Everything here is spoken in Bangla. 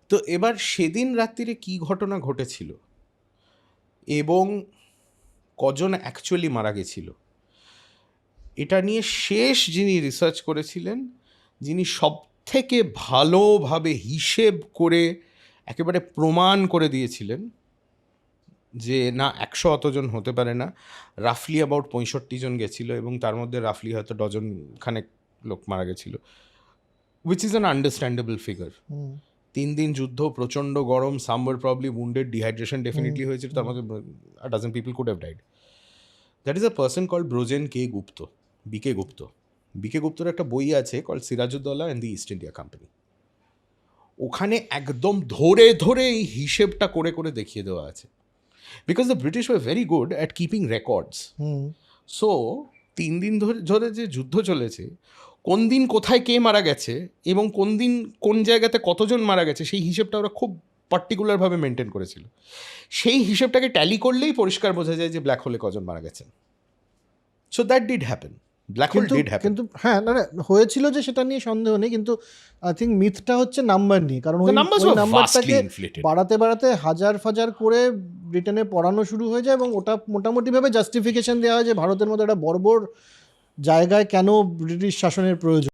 তো এবার সেদিন রাত্রিরে কি ঘটনা ঘটেছিল এবং কজন অ্যাকচুয়ালি মারা গেছিল, এটা নিয়ে শেষ যিনি রিসার্চ করেছিলেন, যিনি সব থেকে ভালোভাবে হিসেব করে একেবারে প্রমাণ করে দিয়েছিলেন যে না 100 অতজন হতে পারে না, রাফলি অ্যাবাউট 65 জন গেছিলো এবং তার মধ্যে রাফলি হয়তো ডজন খানেক লোক মারা গেছিলো, which is an understandable figure. 3 দিন যুদ্ধ, প্রচণ্ড গরম, সাম war probably wounded, dehydration definitely হয়েছিল, তার মধ্যে a dozen people could have died. That is a person called Brojen কে গুপ্ত, বিকে গুপ্ত। বিকে গুপ্তর একটা বই আছে call Sirajuddaulah and the East India Company. ওখানে একদম ধরে ধরে এই হিসেবটা করে করে দেখিয়ে দেওয়া আছে, because the British were very good at keeping records. So 3 দিন ধরে ধরে যে যুদ্ধ চলেছে, কোন দিন কোথায় কে মারা গেছে এবং কোন দিন কোন জায়গাতে কতজন মারা গেছে, সেই হিসেবটা ওরা খুব পার্টিকুলারভাবে মেনটেন করেছিল। সেই হিসেবটাকে ট্যালি করলেই পরিষ্কার বোঝা যায় যে ব্ল্যাক হোলে কজন মারা গেছেন। So that did happen, black hole did happen. কিন্তু হ্যাঁ, না হয়েছিল যে সেটা নিয়ে সন্দেহ নেই, কিন্তু আই থিঙ্ক মিথটা হচ্ছে নাম্বার নিয়ে, কারণ ওই নাম্বারটাকে বাড়াতে বাড়াতে হাজার ফাজার করে ব্রিটেনে পড়ানো শুরু হয়ে যায় এবং ওটা মোটামুটিভাবে জাস্টিফিকেশন দেওয়া হয় যে ভারতের মতো একটা বর্বর জায়গায় কেন ব্রিটিশ শাসনের প্রয়োজন।